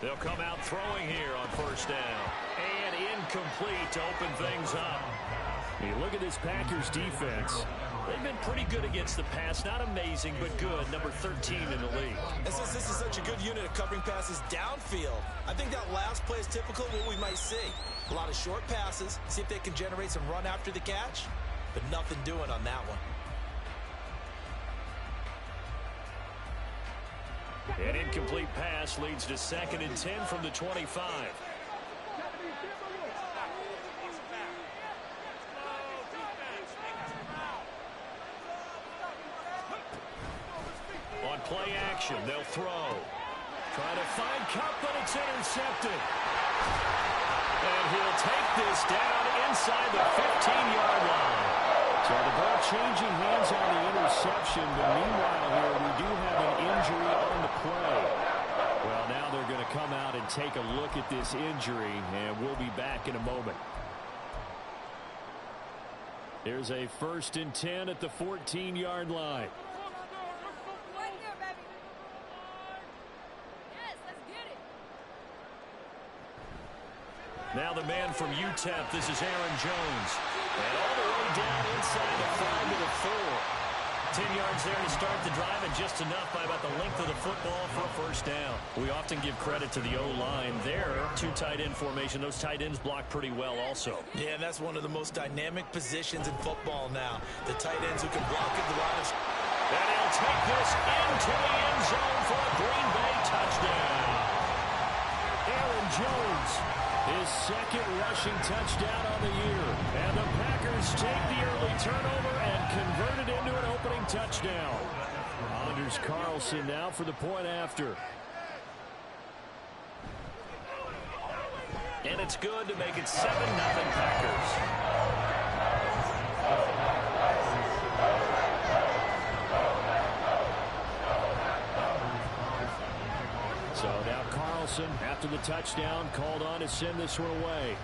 They'll come out throwing here on first down. And incomplete to open things up. You look at this Packers defense. They've been pretty good against the pass. Not amazing, but good. Number 13 in the league. And since this is such a good unit of covering passes downfield, I think that last play is typical of what we might see. A lot of short passes. See if they can generate some run after the catch. But nothing doing on that one. An incomplete pass leads to 2nd and 10 from the 25. On play action, they'll throw. Trying to find Kupp, but it's intercepted. And he'll take this down inside the 15-yard line. So the ball changing hands on the interception, but meanwhile here we do have an injury on the play. Well, now they're going to come out and take a look at this injury, and we'll be back in a moment. There's a 1st and 10 at the 14-yard line. Now the man from UTEP, this is Aaron Jones. And all the way down inside the 5 to the 4. 10 yards there to start the drive, and just enough by about the length of the football for a first down. We often give credit to the O-line there. 2 tight end formation. Those tight ends block pretty well also. Yeah, and that's one of the most dynamic positions in football now. The tight ends who can block at the line of... And he'll take this into the end zone for a Green Bay touchdown. Aaron Jones, his 2nd rushing touchdown on the year. And the Packers take the early turnover and convert it into an opening touchdown. Anders Carlson now for the point after. And it's good to make it 7-0 Packers. So now Carlson, after the touchdown, called on to send this one away.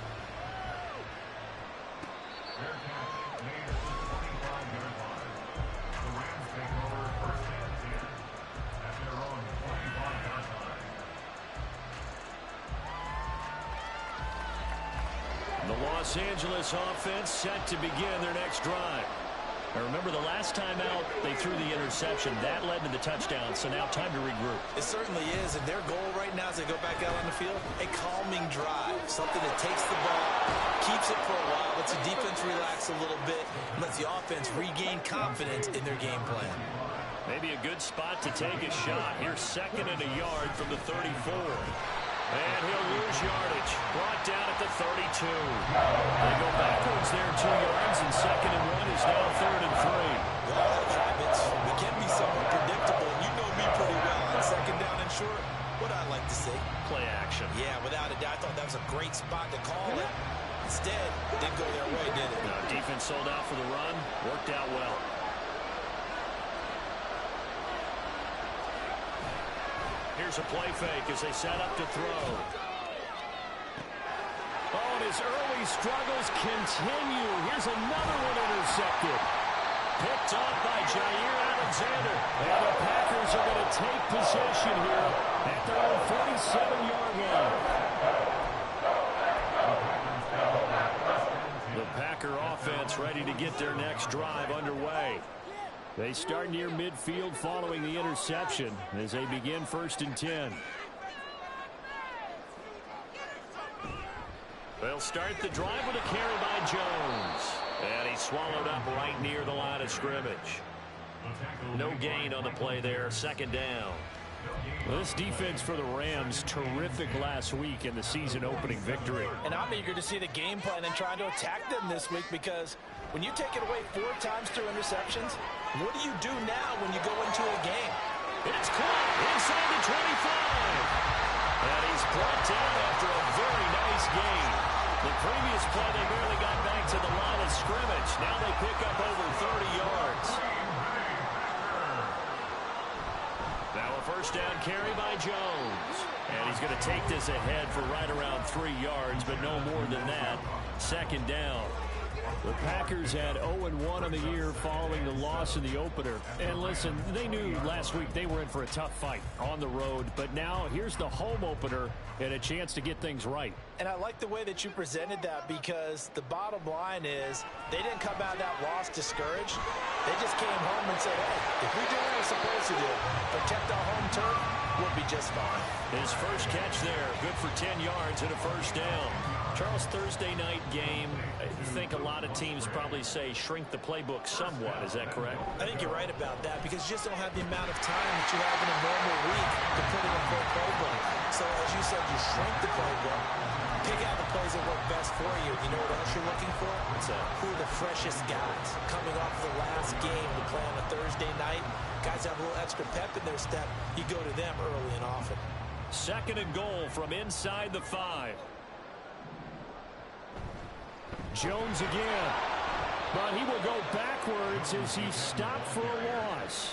The Los Angeles offense set to begin their next drive. I remember the last time out, they threw the interception. That led to the touchdown, so now time to regroup. It certainly is, and their goal right now as they go back out on the field, a calming drive, something that takes the ball, keeps it for a while, lets the defense relax a little bit, and lets the offense regain confidence in their game plan. Maybe a good spot to take a shot. Here's 2nd and a yard from the 34. And he'll lose yardage. Brought down at the 32. They go backwards there 2 yards, and 2nd and 1 is now 3rd and 3. Well, that's habits. We can be somewhat predictable. You know me pretty well. On 2nd down and short, what I like to see. Play action. Yeah, without a doubt. I thought that was a great spot to call it. Instead, it didn't go their way, did it? No, defense sold out for the run. Worked out well. Here's a play fake as they set up to throw. Oh, and his early struggles continue. Here's another one intercepted. Picked off by Jair Alexander. And the Packers are going to take possession here at their own 47-yard line. The Packer offense ready to get their next drive underway. They start near midfield following the interception as they begin 1st and 10. They'll start the drive with a carry by Jones. And he's swallowed up right near the line of scrimmage. No gain on the play there, 2nd down. Well, this defense for the Rams, terrific last week in the season-opening victory. And I'm eager to see the game plan and trying to attack them this week, because when you take it away 4 times through interceptions, what do you do now when you go into a game? It's caught inside the 25. And he's brought down after a very nice gain. The previous play, they barely got back to the line of scrimmage. Now they pick up over 30 yards. Now a 1st down carry by Jones. And he's going to take this ahead for right around 3 yards, but no more than that. 2nd down. The Packers had 0-1 on the year following the loss in the opener. And listen, they knew last week they were in for a tough fight on the road. But now here's the home opener and a chance to get things right. And I like the way that you presented that, because the bottom line is they didn't come out of that loss discouraged. They just came home and said, hey, if we do what we're supposed to do, protect our home turf, we'll be just fine. His first catch there, good for 10 yards and a first down. Charles, Thursday night game, I think a lot of teams probably say shrink the playbook somewhat. Is that correct? I think you're right about that, because you just don't have the amount of time that you have in a normal week to put in a full playbook. So as you said, you shrink the playbook, pick out the plays that work best for you. You know what else you're looking for? What's that? Who are the freshest guys coming off the last game to play on a Thursday night? Guys have a little extra pep in their step. You go to them early and often. Second and goal from inside the 5. Jones again, but he will go backwards as he stopped for a loss.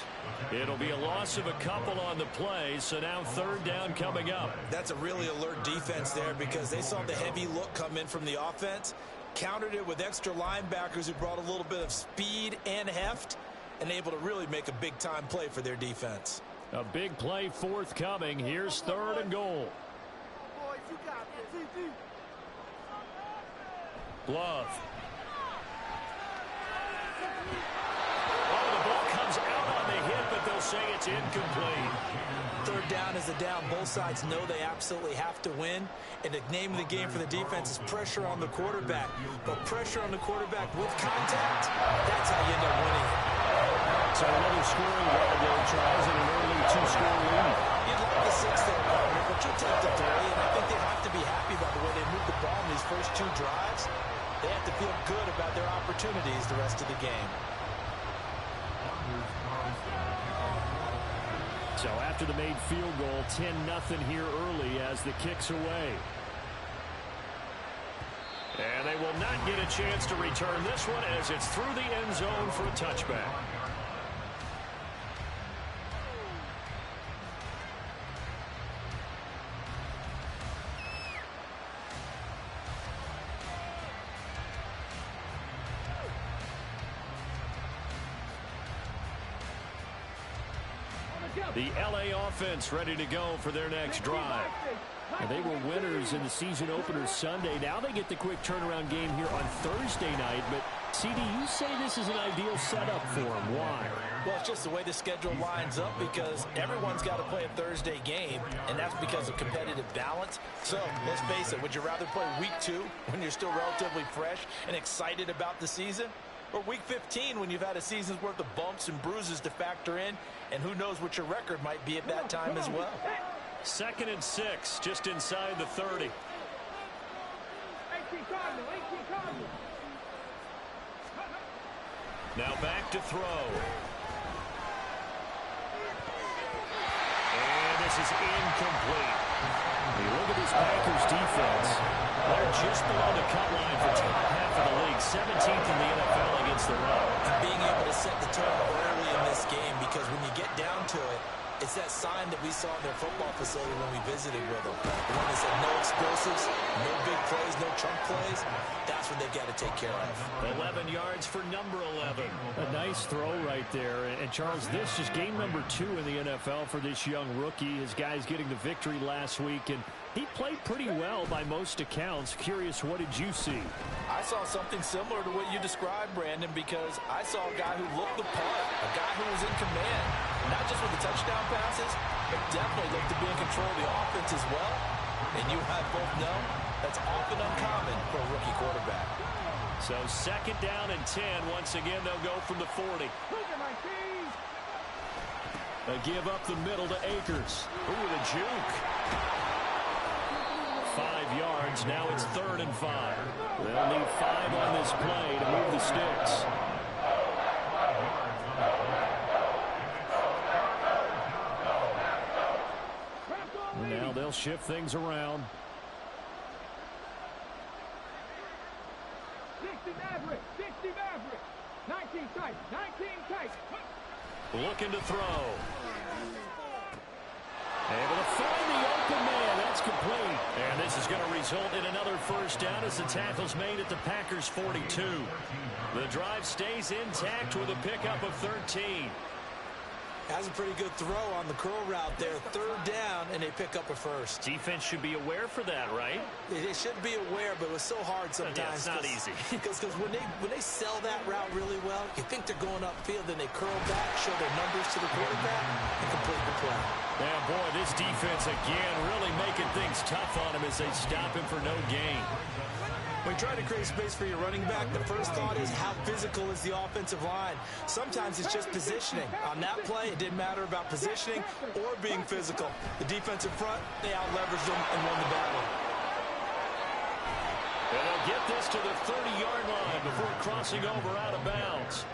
It'll be a loss of a couple on the play, so now third down coming up. That's a really alert defense there, because they saw the heavy look come in from the offense, countered it with extra linebackers who brought a little bit of speed and heft, and able to really make a big-time play for their defense. A big play forthcoming. Here's third and goal. Love. Oh, the ball comes out on the hit, but they'll say it's incomplete. Third down is a down. Both sides know they absolutely have to win. And the name of the game for the defense is pressure on the quarterback. But pressure on the quarterback with contact, that's how you end up winning it. So another scoring drive there, Charles, and an early 2-score lead. You'd like the 6 there, partner, but you'll take the 3. And I think they have to be happy about the way they moved the ball in these first 2 drives. They have to feel good about their opportunities the rest of the game. So after the made field goal, 10-0 here early as the kick's away. And they will not get a chance to return this one as it's through the end zone for a touchback. The LA offense ready to go for their next drive. And they were winners in the season opener Sunday. Now they get the quick turnaround game here on Thursday night. But, CD, you say this is an ideal setup for them. Why? Well, it's just the way the schedule lines up, because everyone's got to play a Thursday game, and that's because of competitive balance. So, let's face it, would you rather play week 2 when you're still relatively fresh and excited about the season? Or week 15 when you've had a season's worth of bumps and bruises to factor in, and who knows what your record might be at that time as well. 2nd and 6, just inside the 30. Now back to throw. And this is incomplete. You look at this Packers defense. They're just below the cut line for top half of the league. 17th in the NFL against the run. Being able to set the tone early in this game, because when you get down to it, it's that sign that we saw in their football facility when we visited with them. The one that said no explosives, no big plays, no chunk plays. That's what they've got to take care of. 11 yards for number 11. A nice throw right there. And Charles, this is game number 2 in the NFL for this young rookie. His guys getting the victory last week, and he played pretty well by most accounts. Curious, what did you see? I saw something similar to what you described, Brandon, because I saw a guy who looked the part, a guy who was in command, not just with the touchdown passes, but definitely looked to be in control of the offense as well. And you and I both know that's often uncommon for a rookie quarterback. So 2nd down and 10. Once again, they'll go from the 40. A give up the middle to Akers. Ooh, the juke. 5 yards. Now it's 3rd and 5. They'll need 5 on this play to move the sticks. Now they'll shift things around. 60 Maverick. 19 tight. 19 tight. Looking to throw. Able to find the open man. That's It's complete. And this is going to result in another first down as the tackle's made at the Packers' 42. The drive stays intact with a pickup of 13. Has a pretty good throw on the curl route there. Third down, and they pick up a first. Defense should be aware for that, right? They should be aware, but it was so hard sometimes. Yeah, it's not easy. Because when they sell that route really well, you think they're going upfield, then they curl back, show their numbers to the quarterback, and complete the play. Yeah, boy, this defense again really making things tough on him as they stop him for no gain. When you try to create space for your running back, the first thought is how physical is the offensive line. Sometimes it's just positioning. On that play, it didn't matter about positioning or being physical. The defensive front, they out-leveraged them and won the battle. And they'll get this to the 30-yard line before crossing over out of bounds.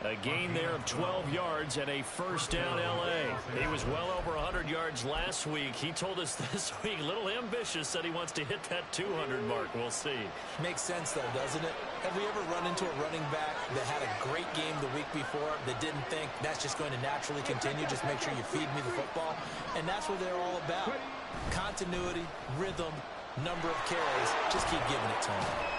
A gain there of 12 yards and a first down L.A. He was well over 100 yards last week. He told us this week, a little ambitious, said he wants to hit that 200 mark. We'll see. Makes sense, though, doesn't it? Have we ever run into a running back that had a great game the week before that didn't think that's just going to naturally continue? Just make sure you feed me the football. And that's what they're all about. Continuity, rhythm, number of carries. Just keep giving it to him.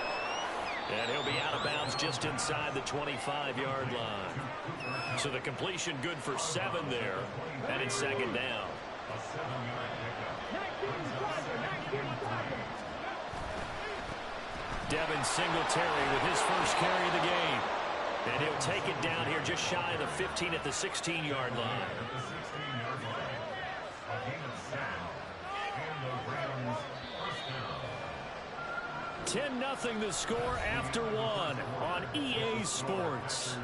And he'll be out of bounds just inside the 25-yard line. So the completion good for 7 there. And it's second down. Devin Singletary with his first carry of the game. And he'll take it down here just shy of the 15 at the 16-yard line. 10-0 the score after 1 on EA Sports.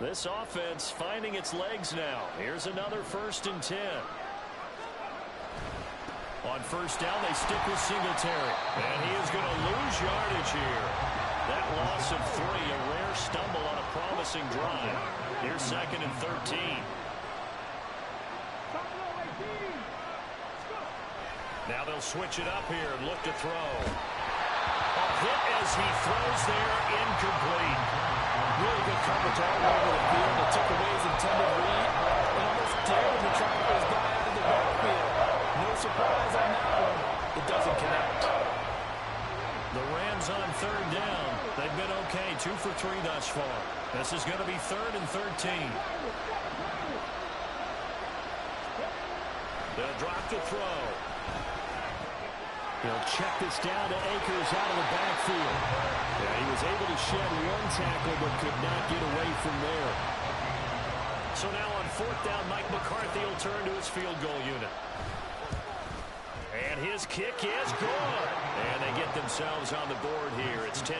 This offense finding its legs now. Here's another 1st and 10. On first down, they stick with Singletary. And he is going to lose yardage here. That loss of 3, a rare stumble on a promising drive. Here's 2nd and 13. Now they'll switch it up here and look to throw. A hit as he throws there, incomplete. Really good coverage all over the field. It took away his intended read and almost dared him to try to get his guy out of the backfield. No surprise on that one. It doesn't connect. The Rams on 3rd down. They've been okay, 2 for 3 thus far. This is going to be 3rd and 13. They'll drop the throw. He'll check this down to Akers out of the backfield. Yeah, he was able to shed 1 tackle but could not get away from there. So now on 4th down, Mike McCarthy will turn to his field goal unit. And his kick is good. And they get themselves on the board here. It's 10-3.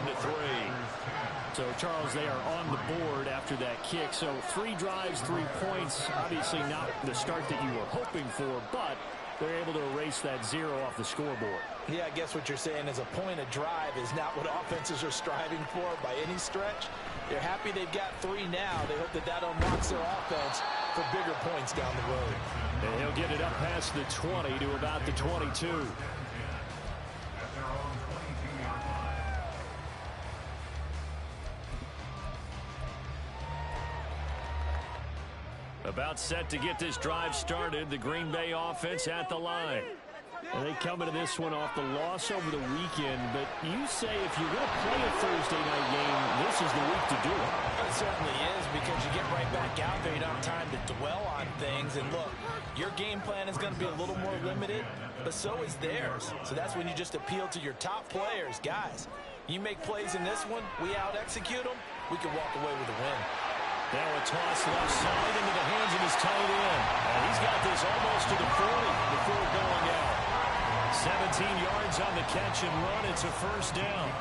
So, Charles, they are on the board after that kick. So 3 drives, 3 points. Obviously not the start that you were hoping for, but they're able to erase that 0 off the scoreboard. Yeah, I guess what you're saying is a point of drive is not what offenses are striving for by any stretch. They're happy they've got 3 now. They hope that that unlocks their offense for bigger points down the road. And he'll get it up past the 20 to about the 22. About set to get this drive started. The Green Bay offense at the line. And they come into this one off the loss over the weekend. But you say if you're going to play a Thursday night game, this is the week to do it. It certainly is, because you get right back out there. You don't have time to dwell on things. And look, your game plan is going to be a little more limited, but so is theirs. So that's when you just appeal to your top players. Guys, you make plays in this one, we out-execute them, we can walk away with a win. Now a toss left side into the hands of his tight end. And he's got this almost to the 40 before going out. 17 yards on the catch and run. It's a first down.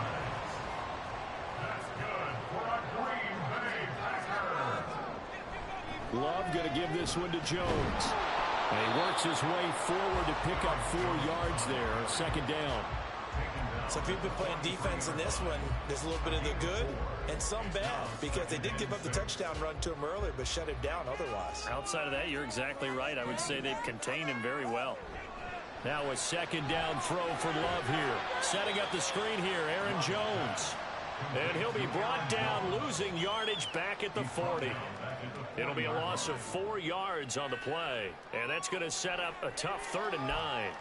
Love going to give this one to Jones. And he works his way forward to pick up 4 yards there. 2nd down. So people been playing defense in this one. There's a little bit of the good and some bad because they did give up the touchdown run to him earlier but shut him down otherwise. Outside of that, you're exactly right. I would say they've contained him very well. Now a second down throw for Love here. Setting up the screen here, Aaron Jones. And he'll be brought down, losing yardage back at the 40. It'll be a loss of 4 yards on the play. And that's going to set up a tough 3rd and 9.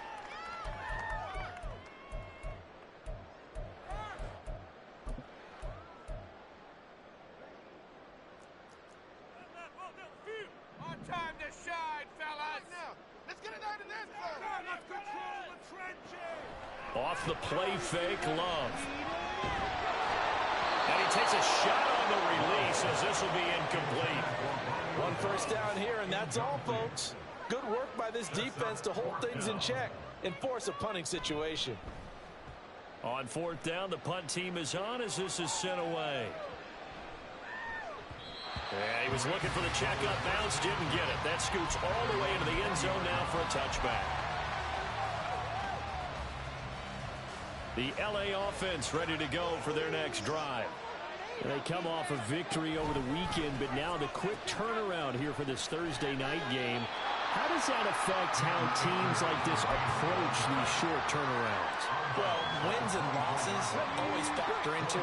Time to shine, fellas. Now, let's get it out of this. Let's control the trenches. Off the play fake, Love. And he takes a shot on the release as this will be incomplete. 1 first down here, and that's all, folks. Good work by this defense to hold things in check and force a punting situation. On 4th down, the punt team is on as this is sent away. Yeah, he was looking for the check up bounce, didn't get it. That scoots all the way into the end zone now for a touchback. The LA offense ready to go for their next drive. They come off a victory over the weekend, but now the quick turnaround here for this Thursday night game. How does that affect how teams like this approach these short turnarounds? Well, wins and losses always factor into,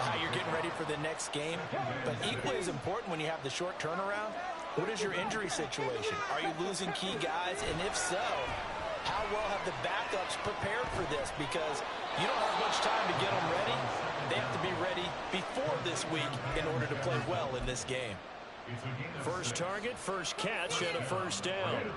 how you're getting ready for the next game. But equally as important when you have the short turnaround, what is your injury situation? Are you losing key guys? And if so, how well have the backups prepared for this? Because you don't have much time to get them ready. They have to be ready before this week in order to play well in this game. First target, first catch, and a first down.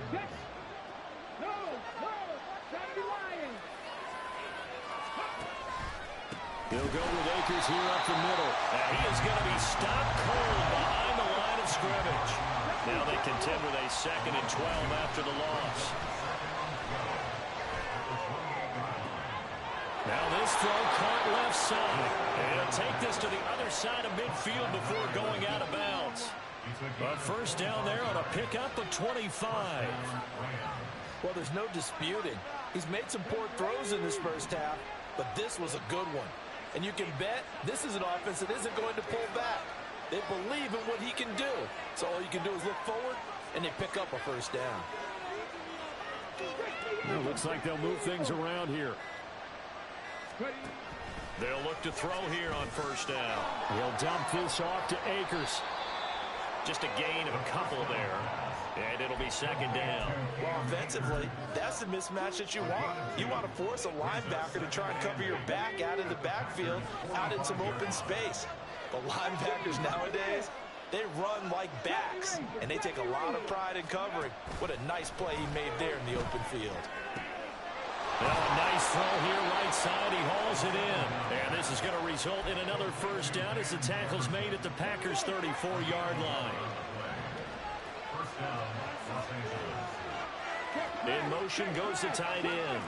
He'll go with Akers here up the middle. And he is going to be stopped cold behind the line of scrimmage. Now they contend with a 2nd and 12 after the loss. Now this throw caught left side. And he'll take this to the other side of midfield before going out of bounds. A first down there on a pickup of 25. Well, there's no disputing. He's made some poor throws in this first half, but this was a good one. And you can bet this is an offense that isn't going to pull back. They believe in what he can do. So all you can do is look forward, and they pick up a first down. Well, looks like they'll move things around here. They'll look to throw here on first down. He'll dump this off to Akers. Just a gain of a couple there. And it'll be 2nd down. Well, offensively, that's the mismatch that you want. You want to force a linebacker to try and cover your back out in the backfield, out in some open space. The linebackers nowadays, they run like backs, and they take a lot of pride in covering. What a nice play he made there in the open field. Well, a nice throw here right side. He hauls it in. And this is going to result in another first down as the tackle's made at the Packers' 34-yard line. In motion goes the tight end.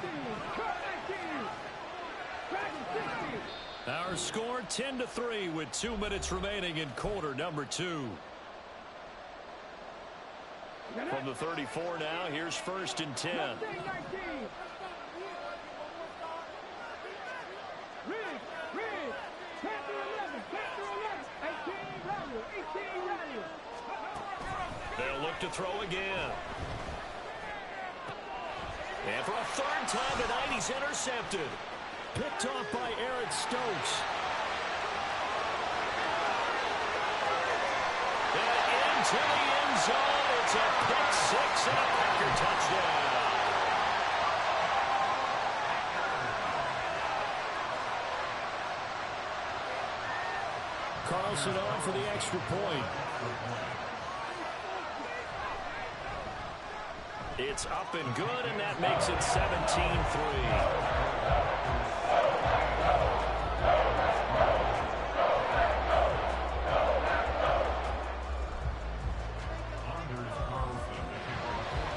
Our score 10-3 with 2 minutes remaining in quarter number 2. From the 34 now, here's 1st and 10. They'll look to throw again. And for a 3rd time tonight, he's intercepted. Picked off by Eric Stokes. And into the end zone. It's a pick 6 and a Packer touchdown. Carlson on for the extra point. It's up and good, and that makes it 17-3.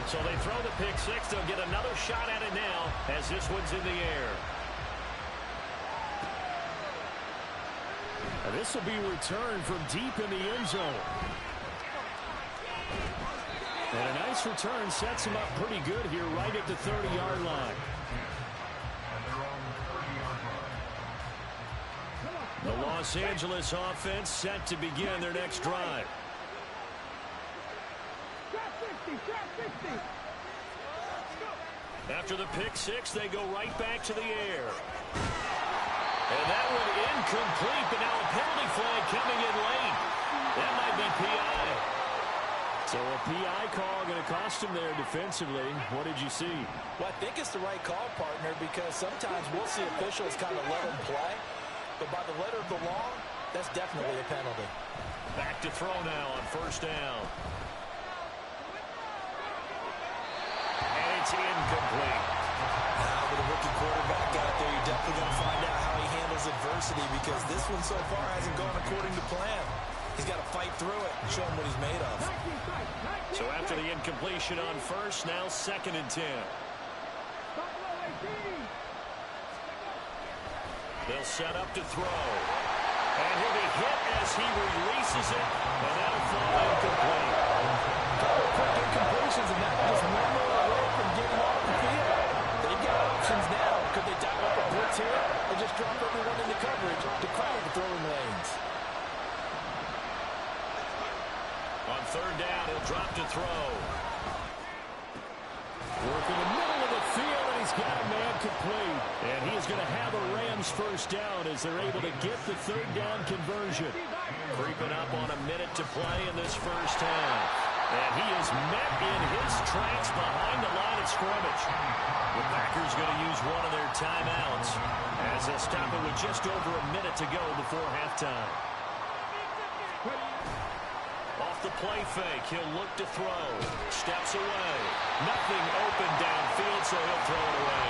So they throw the pick 6. They'll get another shot at it now as this one's in the air. And this will be returned from deep in the end zone. And a nice return sets him up pretty good here right at the 30-yard line. The Los Angeles offense set to begin their next drive. After the pick six, they go right back to the air. And that one incomplete, but now a penalty flag coming in late. That might be PI. So a PI call going to cost him there defensively. What did you see? Well, I think it's the right call, partner, because sometimes we'll see officials kind of let him play. But by the letter of the law, that's definitely a penalty. Back to throw now on first down. And it's incomplete. Now with a rookie quarterback out there, you're definitely going to find out how he handles adversity, because this one so far hasn't gone according to plan. He's got to fight through it and show him what he's made of. So after the incompletion on first, now 2nd and 10. They'll set up to throw. And he'll be hit as he releases it, and that'll fall incomplete. Quick incompletions, and that was one more away from getting off the field. They've got options now. Could they dial up a blitz here or just drop everyone into coverage to crowd the throwing lanes? On third down, he'll drop to throw. Working the middle of the field, and he's got a man complete. And he is going to have a Rams first down as they're able to get the third down conversion. Creeping up on a minute to play in this first half. And he is met in his tracks behind the line of scrimmage. The Packers going to use one of their timeouts as they'll stop it with just over a minute to go before halftime. Off the play fake, he'll look to throw. Steps away. Nothing open downfield, so he'll throw it away.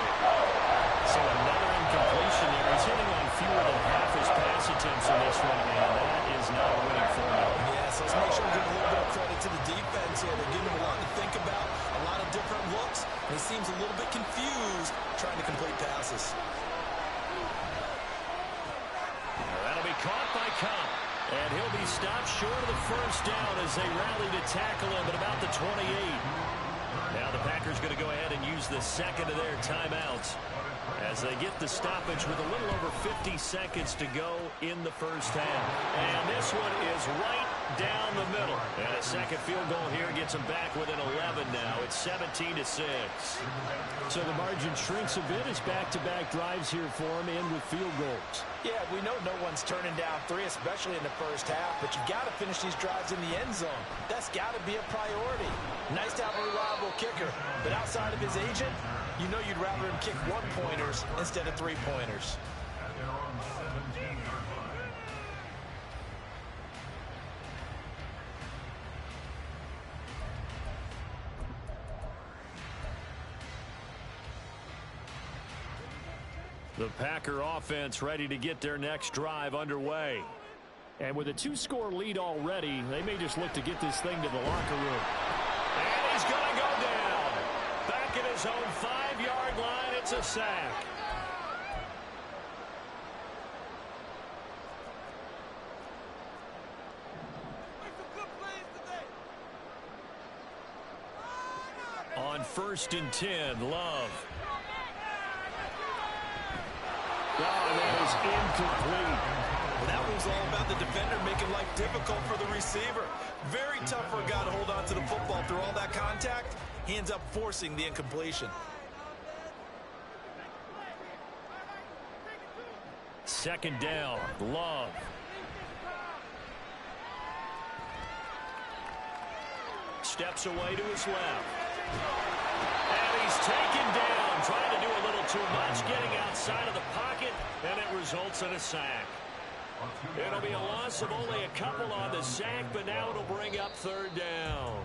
So another incompletion there. He's hitting on fewer than half his pass attempts in this one, and that is not a winning formula. Yeah, so let's make sure we give a little bit of credit to the defense here. They're giving him a lot to think about, a lot of different looks, and he seems a little bit confused trying to complete passes. That'll be caught by Cup. And he'll be stopped short of the first down as they rally to tackle him at about the 28. Now the Packers going to go ahead and use the second of their timeouts as they get the stoppage with a little over 50 seconds to go in the first half. And this one is right down the middle. And a second field goal here gets them back within 11 now. It's 17-6. So the margin shrinks a bit as back-to-back drives here for him and with field goals. Yeah, we know no one's turning down three, especially in the first half, but you got to finish these drives in the end zone. That's got to be a priority. Nice to have a reliable kicker, but outside of his agent, you know you'd rather him kick one-pointers instead of three-pointers. The Packer offense ready to get their next drive underway. And with a 2-score lead already, they may just look to get this thing to the locker room. And he's going to go down. Back at his own 5-yard line, it's a sack. On 1st and 10, Love. Oh, that is incomplete. Well, that was all about the defender making life difficult for the receiver. Very tough for a guy to hold on to the football through all that contact. He ends up forcing the incompletion. 2nd down, Love. Steps away to his left. And he's taken down, trying to do a little too much, getting outside of the pocket, and it results in a sack. It'll be a loss of only a couple on the sack, but now it'll bring up 3rd down.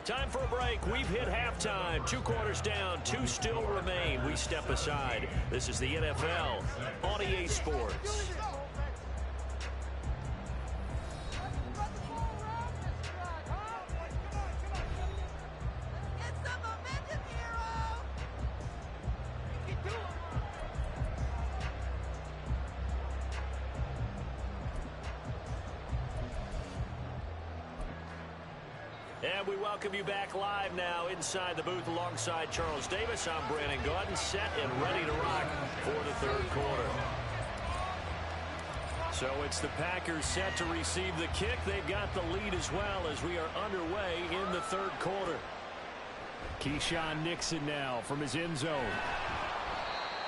Time for a break. We've hit halftime. 2 quarters down, 2 still remain. We step aside. This is the NFL on EA Sports. And we welcome you back live now inside the booth alongside Charles Davis. I'm Brandon Gaudin, set and ready to rock for the 3rd quarter. So it's the Packers set to receive the kick. They've got the lead as well as we are underway in the third quarter. Keyshawn Nixon now from his end zone.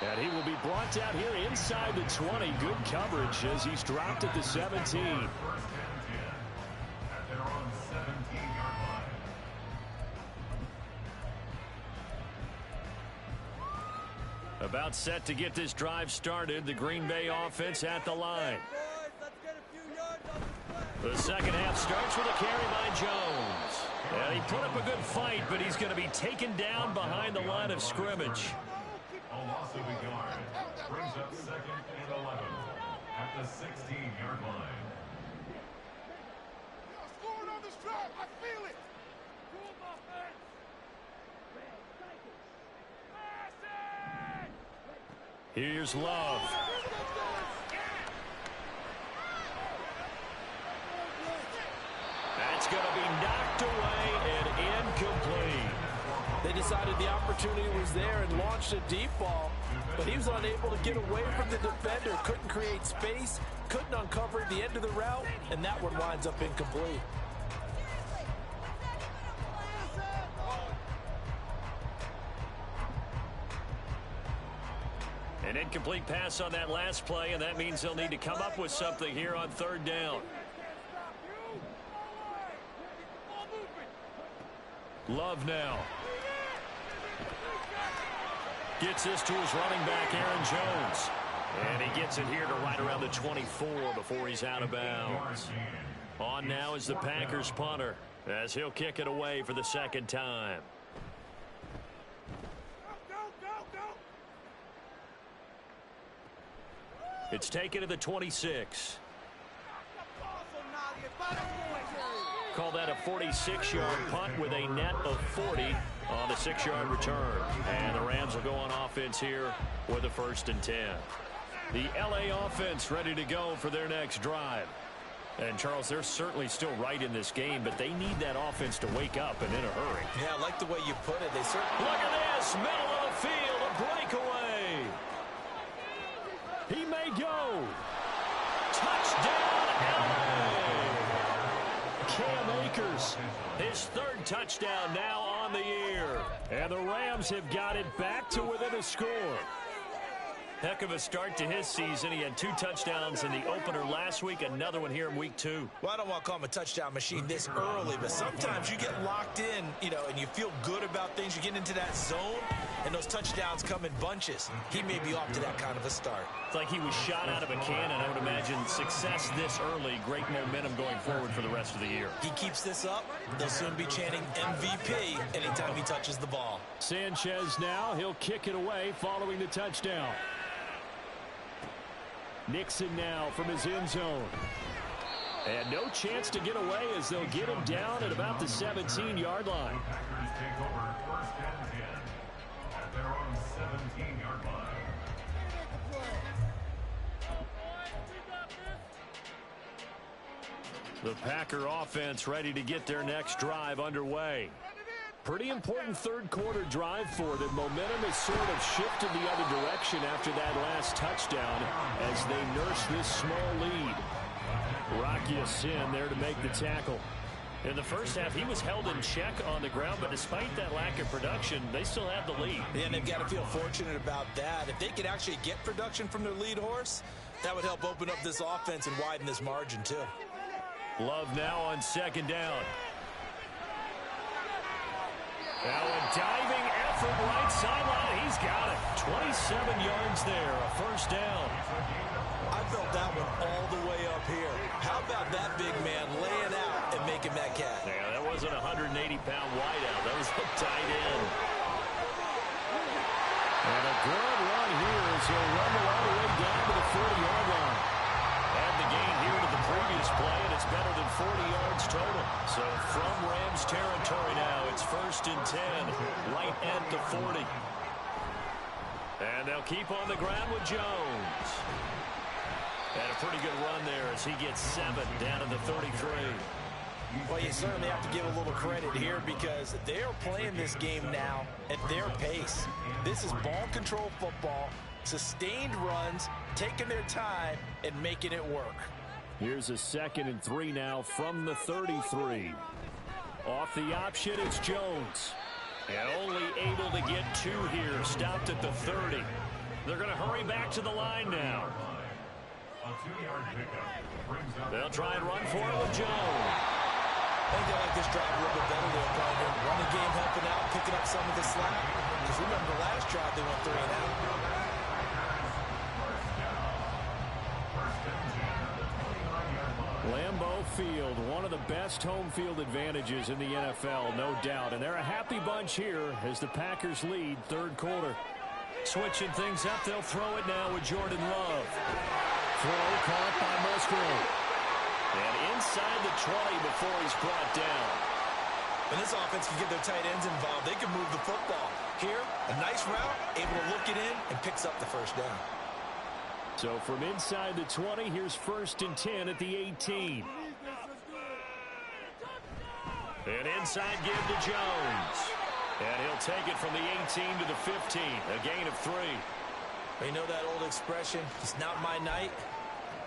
And he will be brought down here inside the 20. Good coverage as he's dropped at the 17. About set to get this drive started. The Green Bay offense at the line. The second half starts with a carry by Jones. And he put up a good fight, but he's going to be taken down behind the line of scrimmage. A loss of a yard brings up 2nd and 11 at the 16-yard line. Scoring on this drive. I feel it. Here's Love. That's going to be knocked away and incomplete. They decided the opportunity was there and launched a deep ball, but he was unable to get away from the defender, couldn't create space, couldn't uncover the end of the route, and that one winds up incomplete. An incomplete pass on that last play, and that means they'll need to come up with something here on third down. Love now. Gets this to his running back, Aaron Jones. And he gets it here to right around the 24 before he's out of bounds. On now is the Packers punter as he'll kick it away for the second time. It's taken to the 26. Call that a 46-yard punt with a net of 40 on the 6-yard return. And the Rams will go on offense here with a 1st and 10. The LA offense ready to go for their next drive. And, Charles, they're certainly still right in this game, but they need that offense to wake up and in a hurry. Yeah, I like the way you put it. They certainly... Look at this. Middle of the field, a breakaway. He may go. Touchdown, LA. Cam Akers, his 3rd touchdown now on the year. And the Rams have got it back to within a score. Heck of a start to his season. He had 2 touchdowns in the opener last week, another one here in week 2. Well, I don't want to call him a touchdown machine this early, but sometimes you get locked in, and you feel good about things. You get into that zone, and those touchdowns come in bunches. He may be off to that kind of a start. It's like he was shot out of a cannon. I would imagine success this early, great momentum going forward for the rest of the year. He keeps this up, they'll soon be chanting MVP anytime he touches the ball. Sanchez now, he'll kick it away following the touchdown. Nixon now from his end zone. And no chance to get away as they'll get him down at about the 17-yard line. Packers take over 1st and 10 at their own 17-yard line. The Packer offense ready to get their next drive underway. Pretty important third quarter drive for them. Momentum has sort of shifted the other direction after that last touchdown as they nurse this small lead. Rocky Sin there to make the tackle. In the first half, he was held in check on the ground, but despite that lack of production, they still have the lead. Yeah, and they've got to feel fortunate about that. If they could actually get production from their lead horse, that would help open up this offense and widen this margin too. Love now on 2nd down. Now a diving effort right sideline. He's got it. 27 yards there. A 1st down. I felt that one all the way up here. How about that big man laying out and making that catch? Yeah, that wasn't a 180-pound wideout. That was a tight end. And a good run here as he'll rumble all the way down to the 40-yard line. Add the gain here to the previous play, and it's better than 40 yards total. So from Rams territory now, it's 1st and 10, right at the 40. And they'll keep on the ground with Jones. And a pretty good run there as he gets 7 down to the 33. Well, you certainly have to give a little credit here because they are playing this game now at their pace. This is ball control football, sustained runs, taking their time and making it work. Here's a 2nd and 3 now from the 33. Off the option, it's Jones. And only able to get 2 here. Stopped at the 30. They're going to hurry back to the line now. They'll try and run for it with Jones. I think they like this drive a little bit better. They're probably running game, helping out, picking up some of the slack. Because remember, the last drive they went 3 and out. Lambeau Field, one of the best home field advantages in the NFL, no doubt. And they're a happy bunch here as the Packers lead 3rd quarter. Switching things up, they'll throw it now with Jordan Love. Throw caught by Musgrave. And inside the 20 before he's brought down. When this offense can get their tight ends involved, they can move the football. Here, a nice route, able to look it in, and picks up the first down. So from inside the 20, here's 1st and 10 at the 18. And inside give to Jones. And he'll take it from the 18 to the 15. A gain of 3. You know that old expression, it's not my night?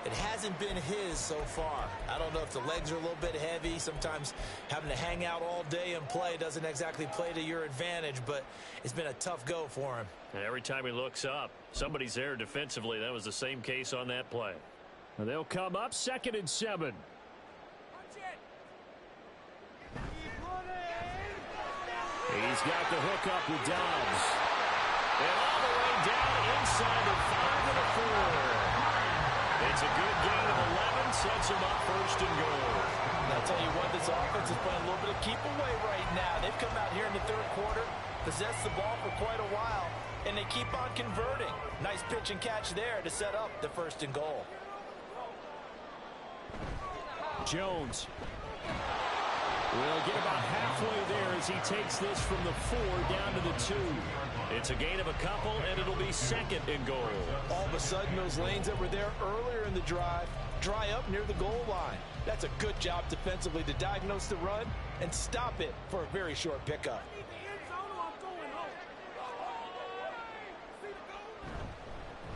It hasn't been his so far. I don't know if the legs are a little bit heavy. Sometimes having to hang out all day and play doesn't exactly play to your advantage, but it's been a tough go for him. And every time he looks up, somebody's there defensively. That was the same case on that play. And they'll come up 2nd and 7. He's got the hook up with Dobbs. And all the way down inside the 5 and a 4. It's a good gain of 11, sets him up 1st and goal. I'll tell you what, this offense is playing a little bit of keep away right now. They've come out here in the 3rd quarter, possessed the ball for quite a while, and they keep on converting. Nice pitch and catch there to set up the 1st and goal. Jones will get about halfway there as he takes this from the 4 down to the 2. It's a gain of a couple, and it'll be 2nd and goal. All of a sudden, those lanes that were there earlier in the drive dry up near the goal line. That's a good job defensively to diagnose the run and stop it for a very short pickup.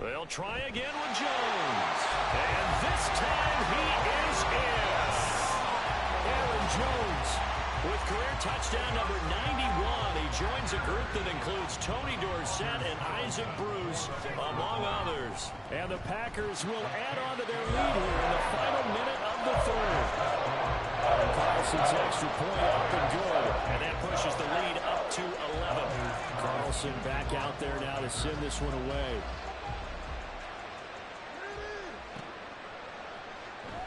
They'll try again with Jones. And this time he is in. Aaron Jones with career touchdown number 91. He joins a group that includes Tony Dorsett and Isaac Bruce, among others. And the Packers will add on to their lead here in the final minute of the 3rd. And Carlson's extra point up and good. And that pushes the lead up to 11. Carlson back out there now to send this one away.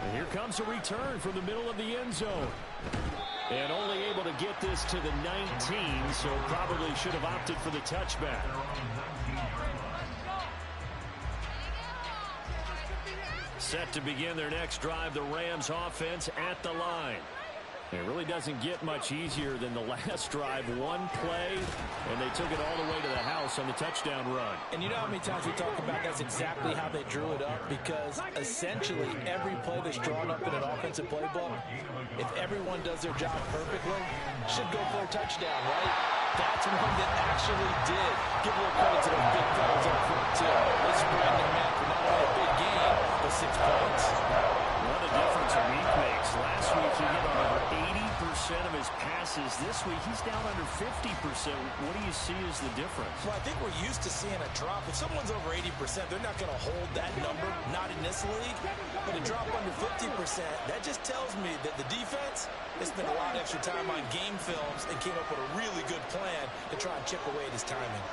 And here comes a return from the middle of the end zone. And only able to get this to the 19, so probably should have opted for the touchback. Set to begin their next drive, the Rams offense at the line. It really doesn't get much easier than the last drive. One play, and they took it all the way to the house on the touchdown run. And you know how many times we talk about that's exactly how they drew it up? Because essentially every play that's drawn up in an offensive playbook, if everyone does their job perfectly, should go for a touchdown, right? That's one that actually did. Give a little credit to those big fellas up front, too. They spread their man for not only a big game, but 6 points. What a difference a week makes. Last week he hit on over 80% of his passes. This week he's down under 50%. What do you see as the difference? Well, I think we're used to seeing a drop. If someone's over 80%, they're not going to hold that number, not in this league. But a drop under 50%, that just tells me that the defense has spent a lot of extra time on game films and came up with a really good plan to try and chip away at his timing.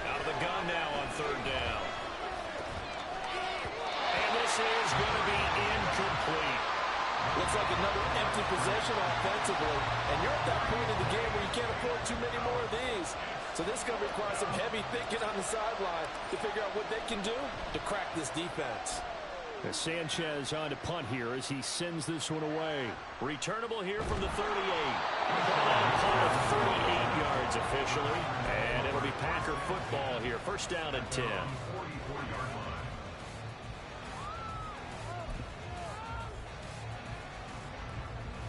Out of the gun now on 3rd down. And this is going to be incomplete. Looks like another empty possession offensively. And you're at that point in the game where you can't afford too many more of these. So this is going to require some heavy thinking on the sideline to figure out what they can do to crack this defense. Sanchez on to punt here as he sends this one away. Returnable here from the 38. Punt of 38 yards officially. And it'll be Packer football here. 1st down and 10.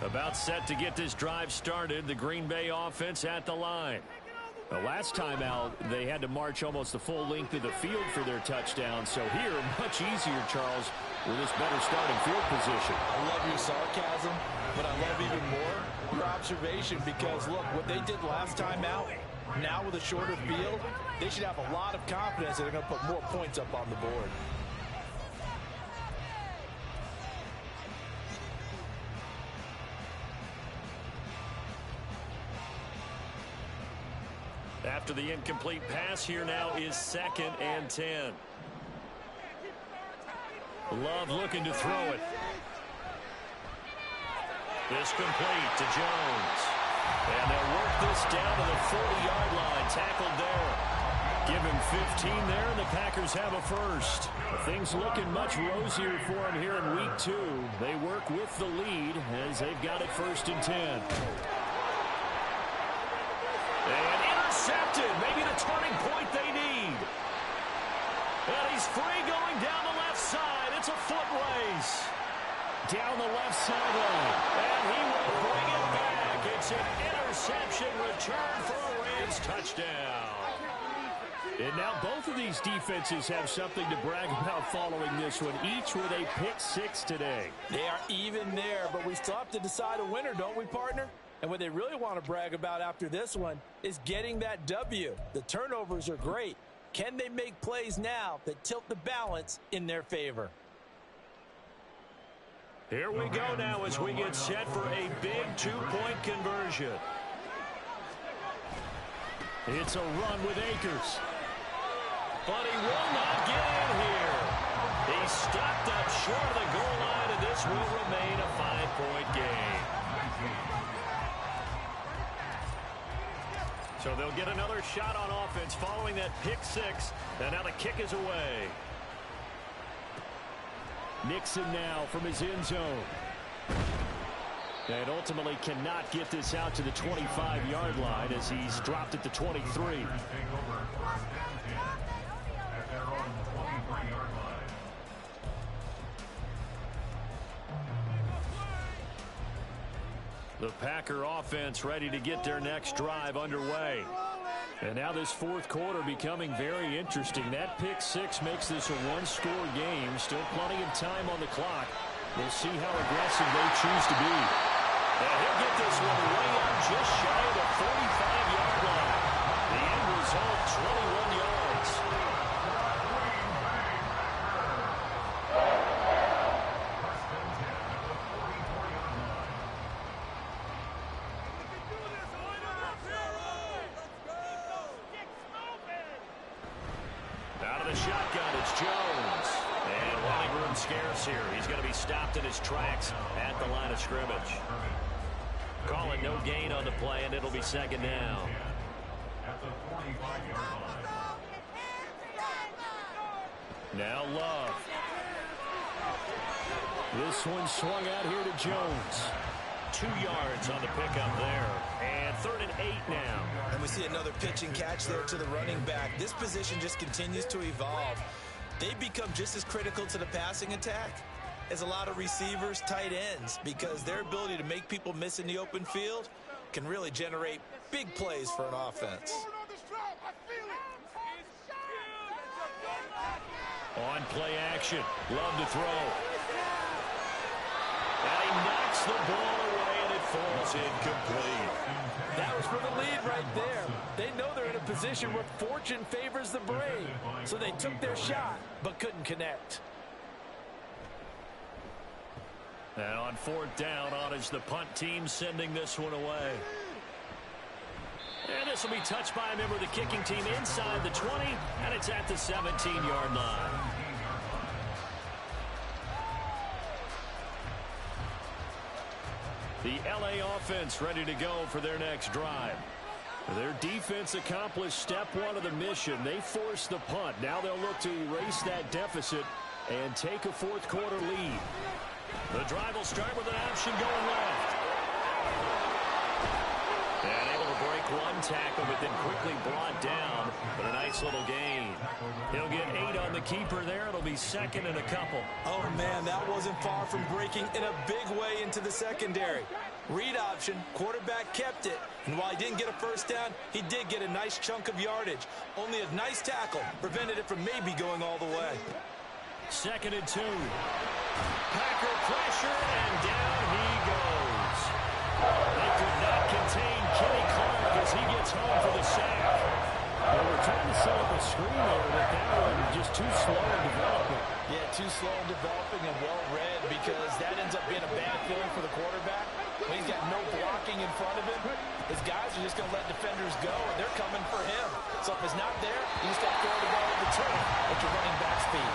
About set to get this drive started. The Green Bay offense at the line. The last time out, they had to march almost the full length of the field for their touchdown. So here, much easier, Charles, with this better starting field position. I love your sarcasm, but I love even more your observation because, look, what they did last time out, now with a shorter field, they should have a lot of confidence that they're going to put more points up on the board. After the incomplete pass, here now is 2nd and 10. Love looking to throw it. This complete to Jones. And they'll work this down to the 40-yard line. Tackled there. Give him 15 there, and the Packers have a first. Things looking much rosier for them here in week 2. They work with the lead as they've got it 1st and 10. And intercepted. Maybe the turning point they need. And he's free going down the left side. It's a foot race. Down the left sideline. And he will bring it back. It's an interception return for a Rams touchdown. And now both of these defenses have something to brag about following this one, each with a pick 6 today. They are even there, but we still have to decide a winner, don't we, partner? And what they really want to brag about after this one is getting that W. The turnovers are great. Can they make plays now that tilt the balance in their favor? Here we go now as we get set for a big 2-point conversion. It's a run with Akers. But he will not get in here. He's stopped up short of the goal line, and this will remain a 5-point game. So they'll get another shot on offense following that pick 6, and now the kick is away. Nixon now from his end zone. And ultimately cannot get this out to the 25-yard line as he's dropped at the 23. The Packer offense ready to get their next drive underway. And now this 4th quarter becoming very interesting. That pick 6 makes this a 1-score game. Still plenty of time on the clock. We'll see how aggressive they choose to be. And he'll get this one way up just shy of the 45-yard line. The end result, 21 yards. Out of the shotgun, it's Jones. And running room scarce here. He's going to be stopped in his tracks at the line of scrimmage. Call it no gain on the play, and it'll be 2nd down. Now Love. This one swung out here to Jones. 2 yards on the pickup there. And 3rd and 8 now. And we see another pitch and catch there to the running back. This position just continues to evolve. They become just as critical to the passing attack as a lot of receivers, tight ends, because their ability to make people miss in the open field can really generate big plays for an offense. On play action, Love to throw. And he knocks the ball away, and it falls incomplete. That was for the lead right there. They know they're in a position where fortune favors the brave, so they took their shot but couldn't connect. And on 4th down, on is the punt team sending this one away. And this will be touched by a member of the kicking team inside the 20, and it's at the 17-yard line. The LA offense ready to go for their next drive. Their defense accomplished step 1 of the mission. They forced the punt. Now they'll look to erase that deficit and take a 4th quarter lead. The drive will start with an option going left. And able to break make one tackle, but then quickly brought down. But a nice little gain. He'll get 8 on the keeper there. It'll be second and a couple. Oh, man, that wasn't far from breaking in a big way into the secondary. Read option, quarterback kept it. And while he didn't get a first down, he did get a nice chunk of yardage. Only a nice tackle prevented it from maybe going all the way. Second and 2. Packer pressure, and down he goes. They could not contain Kenny Clark as he gets home for the sack. Well, we're trying to set up a screen there, but that one just too slow in developing. Yeah, too slow in developing and well-read, because that ends up being a bad feeling for the quarterback. When he's got no blocking in front of him, his guys are just going to let defenders go, and they're coming for him. So if it's not there, you just have to throw the ball at the turf at your running back speed.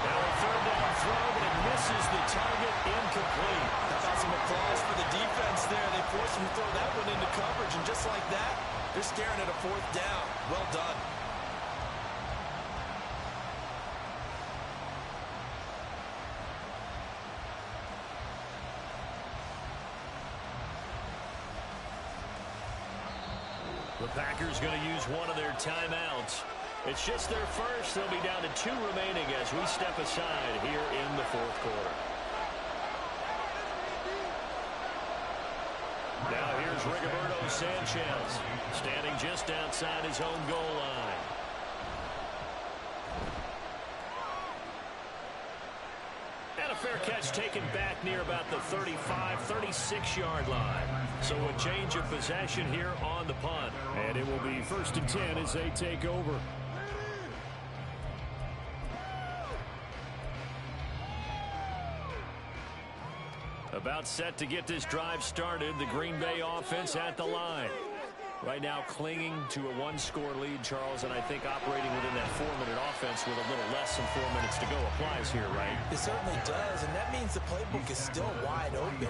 Now a third down throw, but it misses the target, incomplete. How about some applause for the defense there? They forced him to throw that one into coverage, and just like that, they're staring at a fourth down. Well done. The Packers going to use one of their timeouts. It's just their first. They'll be down to 2 remaining as we step aside here in the fourth quarter. Now here's Rigoberto Sanchez, standing just outside his own goal line. And a fair catch taken back near about the 35, 36-yard line. So a change of possession here on the punt. And it will be 1st and 10 as they take over. About set to get this drive started. The Green Bay offense at the line. Right now clinging to a 1-score lead, Charles, and I think operating within that 4-minute offense with a little less than 4 minutes to go applies here, right? It certainly does, and that means the playbook is still wide open.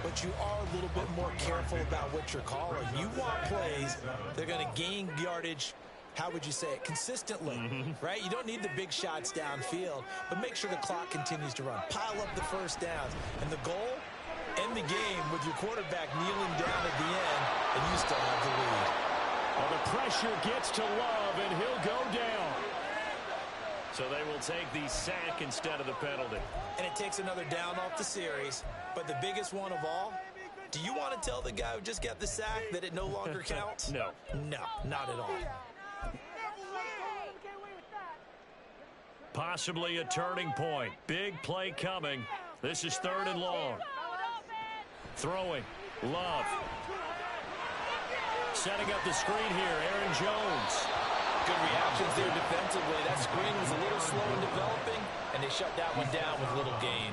But you are a little bit more careful about what you're calling. You want plays that are going to gain yardage, how would you say it, consistently, right? You don't need the big shots downfield, but make sure the clock continues to run. Pile up the first downs. And the goal, end the game with your quarterback kneeling down at the end, and you still have the lead. Well, the pressure gets to Love, and he'll go down. So they will take the sack instead of the penalty. And it takes another down off the series. But the biggest one of all, do you want to tell the guy who just got the sack that it no longer counts? No. No, not at all. Possibly a turning point. Big play coming. This is 3rd and long. Throwing. Love. Setting up the screen here. Aaron Jones. Good reactions there defensively. That screen was a little slow in developing, and they shut that one down with little gain.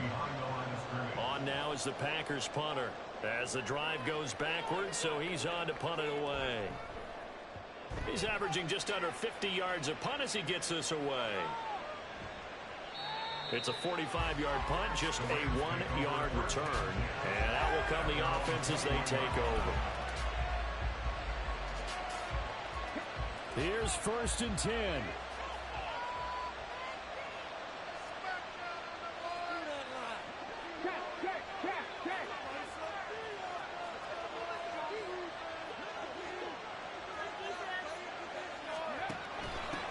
On now is the Packers punter. As the drive goes backwards, so he's on to punt it away. He's averaging just under 50 yards a punt as he gets this away. It's a 45-yard punt, just a 1-yard return. And that will come the offense as they take over. Here's 1st and 10.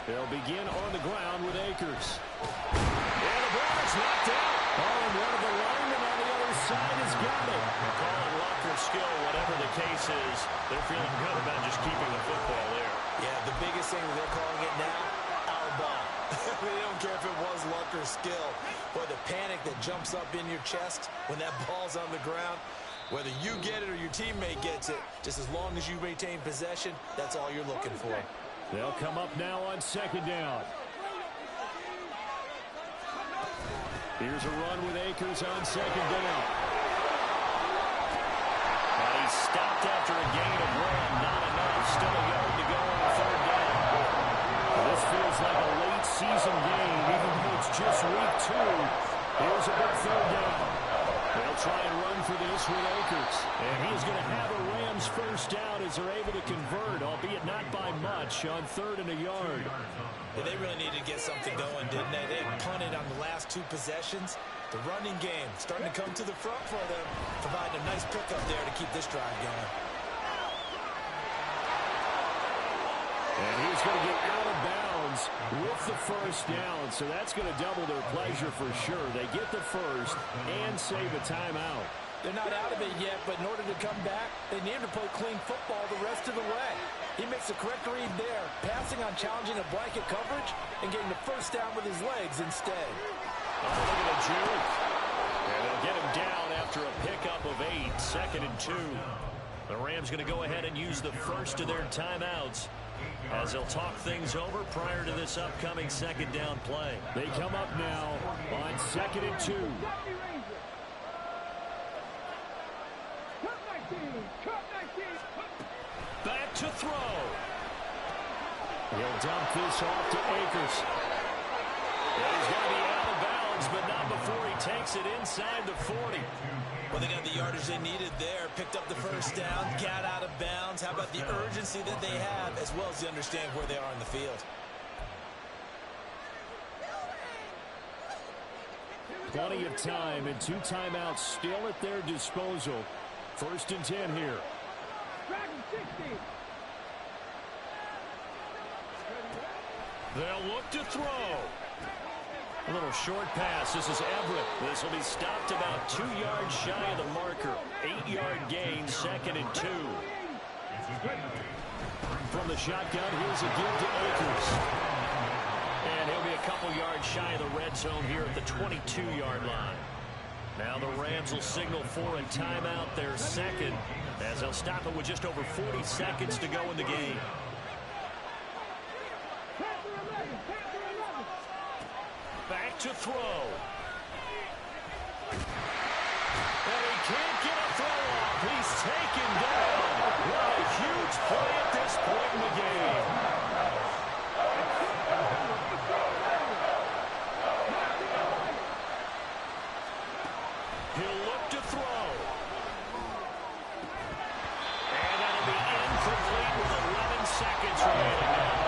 They'll begin on the ground with Akers. And the ball is knocked out. Oh, and one of the linemen on the other side has got it. Call it luck or skill, whatever the case is. They're feeling good about just keeping the football there. Yeah, the biggest thing that they're calling it now, our ball. They don't care if it was luck or skill. Boy, the panic that jumps up in your chest when that ball's on the ground, whether you get it or your teammate gets it, just as long as you retain possession, that's all you're looking for. They'll come up now on 2nd down. Here's a run with Akers on 2nd down. And he's stopped after a gain of 1. Not enough. Still a yard to go on 3rd down. This feels like a late season game, even though it's just week 2. Here's a big 3rd down. They'll try and run for this with Akers. And he's going to have a Rams first down as they're able to convert, albeit not by much, on 3rd and a yard. Yeah, they really needed to get something going, didn't they? They punted on the last 2 possessions. The running game starting to come to the front for them, providing a nice pickup there to keep this drive going. And he's going to get out of bounds with the first down, so that's going to double their pleasure for sure. They get the first and save a timeout. They're not out of it yet, but in order to come back, they need to play clean football the rest of the way. He makes the correct read there, passing on challenging a blanket coverage and getting the first down with his legs instead. Oh, look at the juke. And they'll get him down after a pickup of 8, 2nd and 2. The Rams going to go ahead and use the first of their timeouts as they'll talk things over prior to this upcoming second down play. They come up now on 2nd and 2. Back to throw. He'll dump this off to Akers. And he's going to be out of bounds, but not before he takes it inside the 40. Well, they got the yardage they needed there, picked up the first down, got out of bounds. How about the urgency that they have, as well as they understand where they are in the field? Plenty of time and 2 timeouts still at their disposal. 1st and 10 here. They'll look to throw. A little short pass. This is Everett. This will be stopped about 2 yards shy of the marker. 8-yard gain, 2nd and 2. From the shotgun, here's a give to Akers. And he'll be a couple yards shy of the red zone here at the 22-yard line. Now the Rams will signal for a timeout, their second, as they'll stop it with just over 40 seconds to go in the game. Back to throw. And he can't get a throw off. He's taken down. What a huge play at this point in the game. He'll look to throw. And that'll be incomplete with 11 seconds remaining now.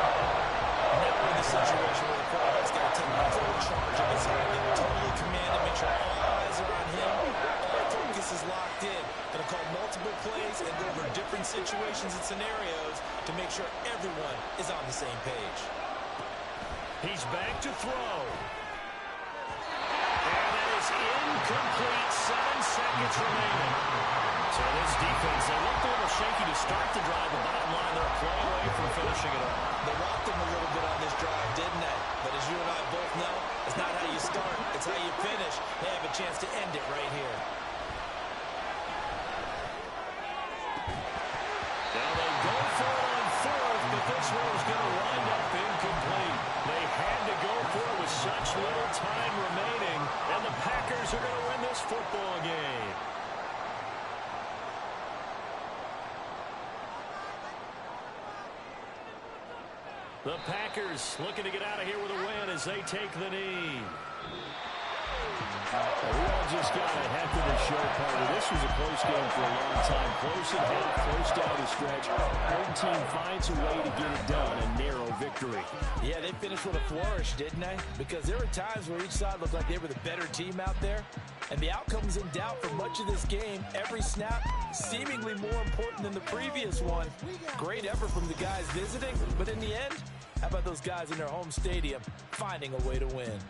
Now we're in the situation where the quarterback's got to take full charge of his hand, totally command it, make sure all eyes are on him, all focus is locked in. Going to call multiple plays and go over different situations and scenarios to make sure everyone is on the same page. He's back to throw. And that is incomplete. 7 seconds remaining. So this defense, they looked a little shaky to start the drive. The bottom line, they're a play away from finishing it off. They rocked him a little bit on this drive, didn't they? But as you and I both know, it's not how you start, it's how you finish. They have a chance to end it right here. Now they go for it on 4th, but this one is going to wind up incomplete. They had to go for it with such little time remaining, and the Packers are going to win this football game. The Packers looking to get out of here with a win as they take the knee. We all just got a heck of a show, Carter. This was a close game for a long time. Close at half, close down the stretch. Home team finds a way to get it done. A narrow victory. Yeah, they finished with a flourish, didn't they? Because there were times where each side looked like they were the better team out there. And the outcome was in doubt for much of this game. Every snap seemingly more important than the previous one. Great effort from the guys visiting. But in the end, how about those guys in their home stadium finding a way to win?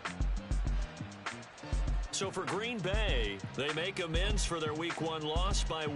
So for Green Bay, they make amends for their Week 1 loss by